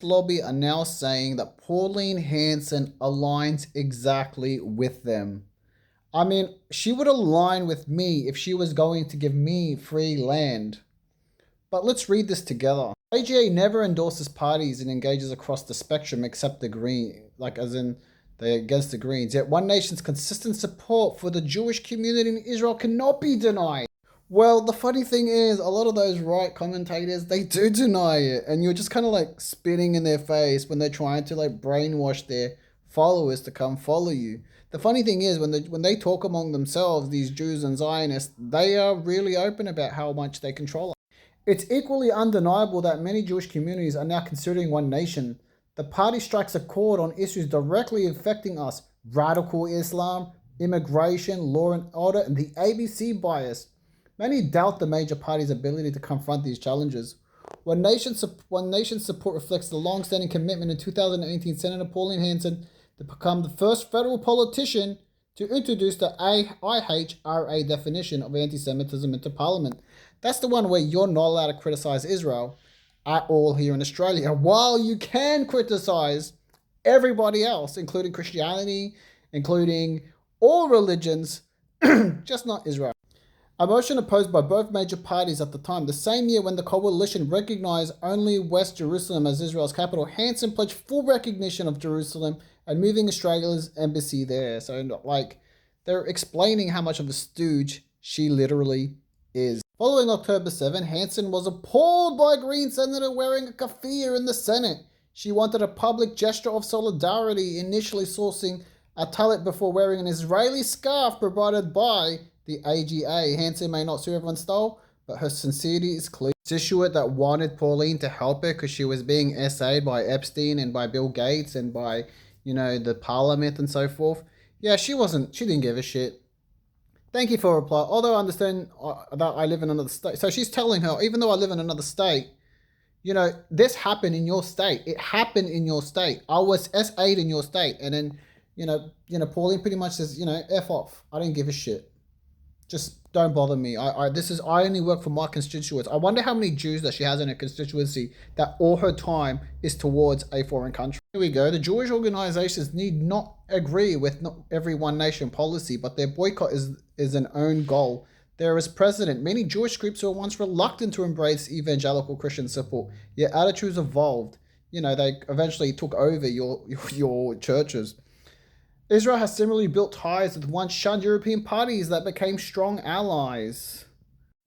lobby are now saying that Pauline Hanson aligns exactly with them. I mean, she would align with me if she was going to give me free land. But let's read this together. AGA never endorses parties and engages across the spectrum except the Green, like as in they against the Greens. Yet One Nation's consistent support for the Jewish community in Israel cannot be denied. Well, the funny thing is, a lot of those right commentators, they do deny it. And you're just kind of like spitting in their face when they're trying to like brainwash their followers to come follow you. The funny thing is, when they talk among themselves, these Jews and Zionists, they are really open about how much they control us. It's equally undeniable that many Jewish communities are now considering One Nation. The party strikes a chord on issues directly affecting us: radical Islam, immigration, law and order, and the ABC bias. Many doubt the major party's ability to confront these challenges. One Nation's support reflects the long-standing commitment in 2018 Senator Pauline Hanson to become the first federal politician to introduce the IHRA definition of anti-Semitism into Parliament. That's the one where you're not allowed to criticize Israel at all here in Australia, while you can criticize everybody else, including Christianity, including all religions, just not Israel. A motion opposed by both major parties at the time. The same year when the coalition recognized only West Jerusalem as Israel's capital, Hanson pledged full recognition of Jerusalem and moving Australia's embassy there. So, like, they're explaining how much of a stooge she literally is. Following October 7, Hanson was appalled by a Green senator wearing a keffiyeh in the Senate. She wanted a public gesture of solidarity, initially sourcing a tallit before wearing an Israeli scarf provided by the AGA. Hanson may not suit everyone's style, but her sincerity is clear. Constituent that wanted Pauline to help her because she was being SA'd by Epstein and by Bill Gates and by, the parliament and so forth. Yeah, she didn't give a shit. Thank you for a reply. Although I understand that I live in another state. So she's telling her, even though I live in another state, this happened in your state. It happened in your state. I was SA'd in your state. And then, Pauline pretty much says, F off. I didn't give a shit. Just don't bother me. I only work for my constituents. I wonder how many Jews that she has in her constituency that all her time is towards a foreign country. Here we go. The Jewish organizations need not agree with not every One Nation policy, but their boycott is an own goal. There is precedent. Many Jewish groups were once reluctant to embrace evangelical Christian support, yet attitudes evolved. They eventually took over your churches. Israel has similarly built ties with once shunned European parties that became strong allies.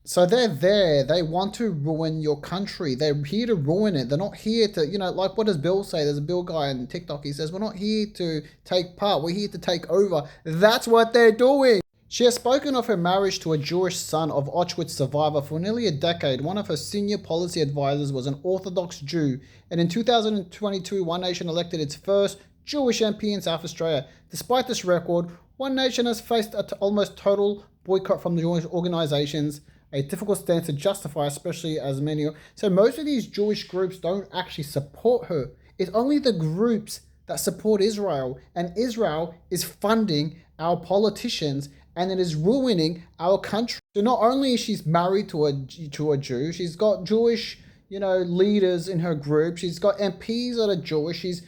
So they're there. They want to ruin your country. They're here to ruin it. They're not here to, like what does Bill say? There's a Bill guy on TikTok. He says, we're not here to take part. We're here to take over. That's what they're doing. She has spoken of her marriage to a Jewish son of Auschwitz survivor for nearly a decade. One of her senior policy advisors was an Orthodox Jew. And in 2022, One Nation elected its first Jewish MP in South Australia. Despite this record, One Nation has faced an almost total boycott from the Jewish organizations, a difficult stance to justify, especially as many. So most of these Jewish groups don't actually support her. It's only the groups that support Israel, and Israel is funding our politicians, and it is ruining our country. So not only is she married to a Jew, she's got Jewish, leaders in her group. She's got MPs that are Jewish. She's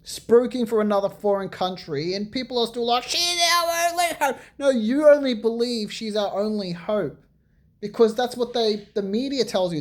spruiking for another foreign country, and people are still like, she's our only hope. No, you only believe she's our only hope because that's what the media tells you.